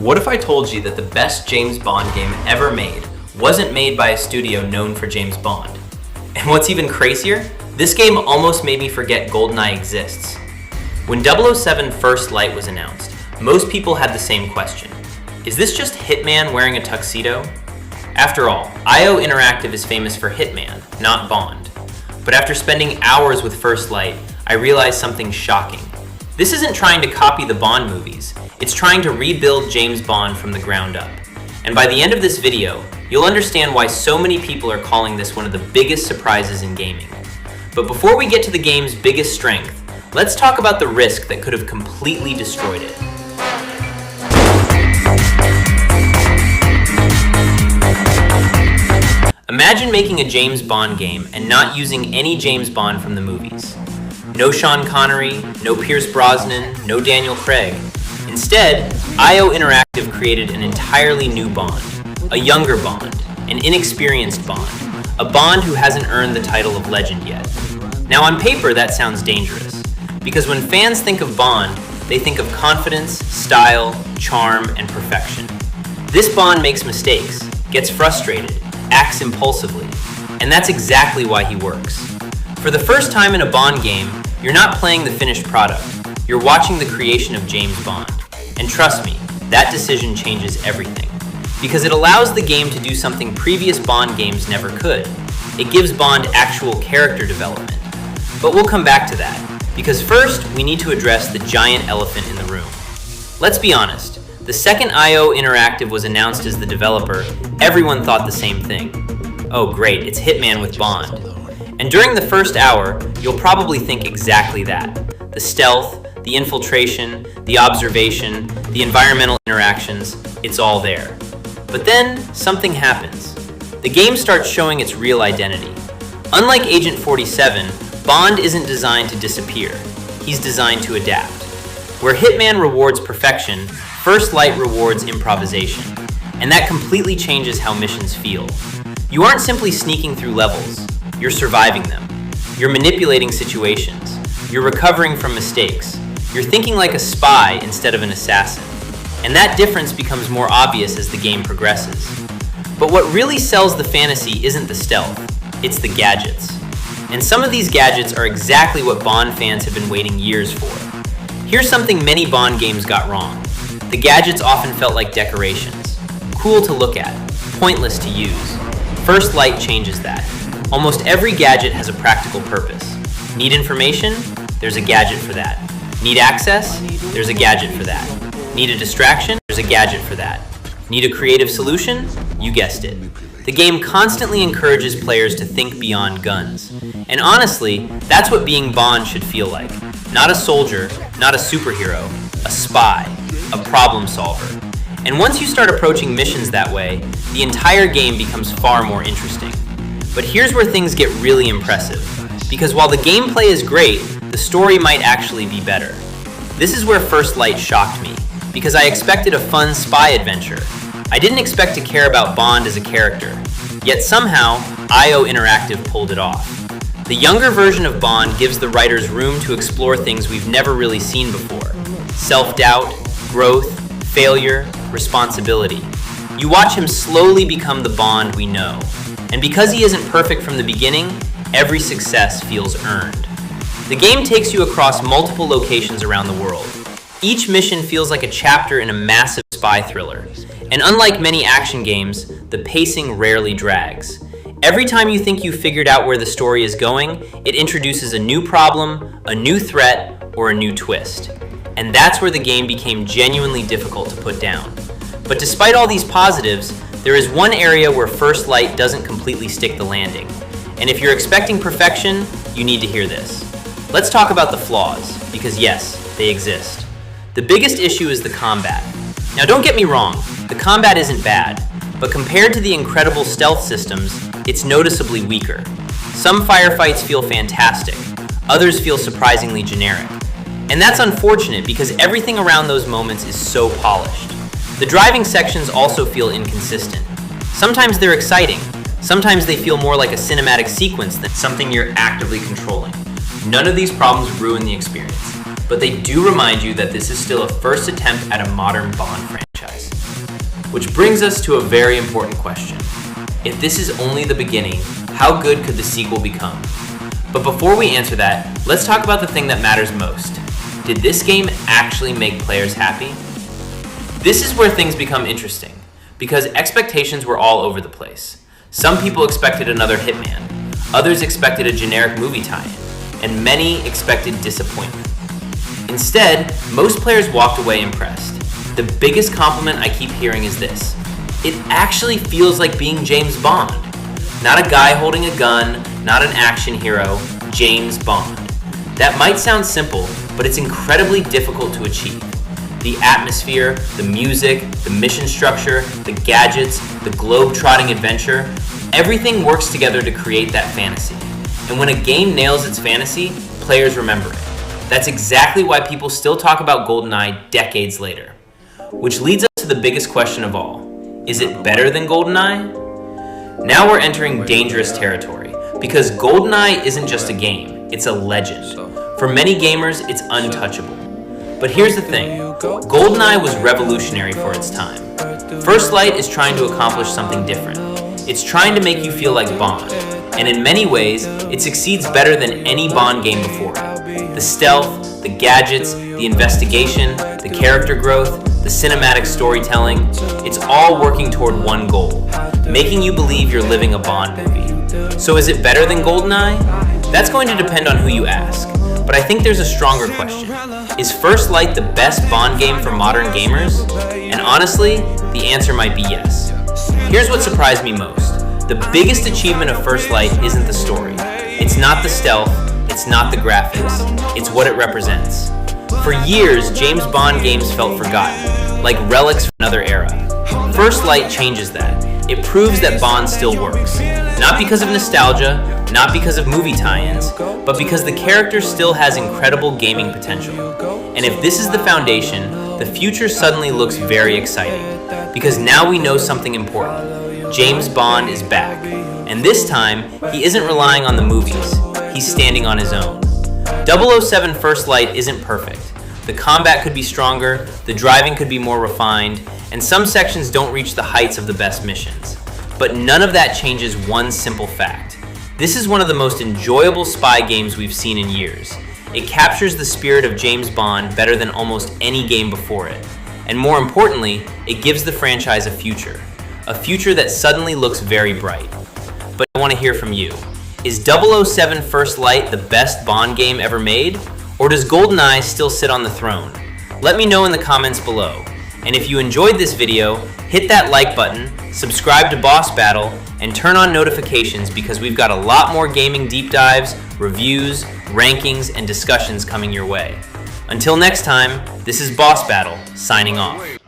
What if I told you that the best James Bond game ever made wasn't made by a studio known for James Bond? And what's even crazier, this game almost made me forget GoldenEye exists. When 007 First Light was announced, most people had the same question. Is this just Hitman wearing a tuxedo? After all, IO Interactive is famous for Hitman, not Bond. But after spending hours with First Light, I realized something shocking. This isn't trying to copy the Bond movies, it's trying to rebuild James Bond from the ground up. And by the end of this video, you'll understand why so many people are calling this one of the biggest surprises in gaming. But before we get to the game's biggest strength, let's talk about the risk that could have completely destroyed it. Imagine making a James Bond game and not using any James Bond from the movies. No Sean Connery, no Pierce Brosnan, no Daniel Craig. Instead, IO Interactive created an entirely new Bond, a younger Bond, an inexperienced Bond, a Bond who hasn't earned the title of legend yet. Now on paper that sounds dangerous, because when fans think of Bond, they think of confidence, style, charm, and perfection. This Bond makes mistakes, gets frustrated, acts impulsively, and that's exactly why he works. For the first time in a Bond game, you're not playing the finished product, you're watching the creation of James Bond. And trust me, that decision changes everything. Because it allows the game to do something previous Bond games never could. It gives Bond actual character development. But we'll come back to that, because first we need to address the giant elephant in the room. Let's be honest, the second IO Interactive was announced as the developer, everyone thought the same thing. Oh great, it's Hitman with Bond. And during the first hour, you'll probably think exactly that. The stealth, the infiltration, the observation, the environmental interactions, it's all there. But then, something happens. The game starts showing its real identity. Unlike Agent 47, Bond isn't designed to disappear. He's designed to adapt. Where Hitman rewards perfection, First Light rewards improvisation. And that completely changes how missions feel. You aren't simply sneaking through levels, you're surviving them. You're manipulating situations. You're recovering from mistakes. You're thinking like a spy instead of an assassin. And that difference becomes more obvious as the game progresses. But what really sells the fantasy isn't the stealth, it's the gadgets. And some of these gadgets are exactly what Bond fans have been waiting years for. Here's something many Bond games got wrong. The gadgets often felt like decorations. Cool to look at, pointless to use. First Light changes that. Almost every gadget has a practical purpose. Need information? There's a gadget for that. Need access? There's a gadget for that. Need a distraction? There's a gadget for that. Need a creative solution? You guessed it. The game constantly encourages players to think beyond guns. And honestly, that's what being Bond should feel like. Not a soldier, not a superhero, a spy, a problem solver. And once you start approaching missions that way, the entire game becomes far more interesting. But here's where things get really impressive. Because while the gameplay is great, the story might actually be better. This is where First Light shocked me, because I expected a fun spy adventure. I didn't expect to care about Bond as a character, yet somehow, IO Interactive pulled it off. The younger version of Bond gives the writers room to explore things we've never really seen before. Self-doubt, growth, failure, responsibility. You watch him slowly become the Bond we know. And because he isn't perfect from the beginning, every success feels earned. The game takes you across multiple locations around the world. Each mission feels like a chapter in a massive spy thriller. And unlike many action games, the pacing rarely drags. Every time you think you've figured out where the story is going, it introduces a new problem, a new threat, or a new twist. And that's where the game became genuinely difficult to put down. But despite all these positives, there is one area where First Light doesn't completely stick the landing. And if you're expecting perfection, you need to hear this. Let's talk about the flaws, because yes, they exist. The biggest issue is the combat. Now don't get me wrong, the combat isn't bad, but compared to the incredible stealth systems, it's noticeably weaker. Some firefights feel fantastic, others feel surprisingly generic. And that's unfortunate because everything around those moments is so polished. The driving sections also feel inconsistent. Sometimes they're exciting, sometimes they feel more like a cinematic sequence than something you're actively controlling. None of these problems ruin the experience, but they do remind you that this is still a first attempt at a modern Bond franchise. Which brings us to a very important question. If this is only the beginning, how good could the sequel become? But before we answer that, let's talk about the thing that matters most. Did this game actually make players happy? This is where things become interesting, because expectations were all over the place. Some people expected another Hitman, others expected a generic movie tie-in, and many expected disappointment. Instead, most players walked away impressed. The biggest compliment I keep hearing is this: it actually feels like being James Bond. Not a guy holding a gun, not an action hero, James Bond. That might sound simple, but it's incredibly difficult to achieve. The atmosphere, the music, the mission structure, the gadgets, the globe-trotting adventure, everything works together to create that fantasy. And when a game nails its fantasy, players remember it. That's exactly why people still talk about GoldenEye decades later. Which leads us to the biggest question of all. Is it better than GoldenEye? Now we're entering dangerous territory, because GoldenEye isn't just a game, it's a legend. For many gamers, it's untouchable. But here's the thing, GoldenEye was revolutionary for its time. First Light is trying to accomplish something different. It's trying to make you feel like Bond, and in many ways, it succeeds better than any Bond game before it. The stealth, the gadgets, the investigation, the character growth, the cinematic storytelling, it's all working toward one goal, making you believe you're living a Bond movie. So is it better than GoldenEye? That's going to depend on who you ask, but I think there's a stronger question. Is First Light the best Bond game for modern gamers? And honestly, the answer might be yes. Here's what surprised me most. The biggest achievement of First Light isn't the story. It's not the stealth, it's not the graphics, it's what it represents. For years, James Bond games felt forgotten, like relics from another era. First Light changes that. It proves that Bond still works. Not because of nostalgia, not because of movie tie-ins, but because the character still has incredible gaming potential. And if this is the foundation, the future suddenly looks very exciting. Because now we know something important. James Bond is back. And this time, he isn't relying on the movies. He's standing on his own. 007 First Light isn't perfect. The combat could be stronger, the driving could be more refined, and some sections don't reach the heights of the best missions. But none of that changes one simple fact. This is one of the most enjoyable spy games we've seen in years. It captures the spirit of James Bond better than almost any game before it. And more importantly, it gives the franchise a future that suddenly looks very bright. But I want to hear from you. Is 007 First Light the best Bond game ever made? Or does GoldenEye still sit on the throne? Let me know in the comments below. And if you enjoyed this video, hit that like button, subscribe to Boss Battle, and turn on notifications because we've got a lot more gaming deep dives, reviews, rankings, and discussions coming your way. Until next time, this is Boss Battle, signing off.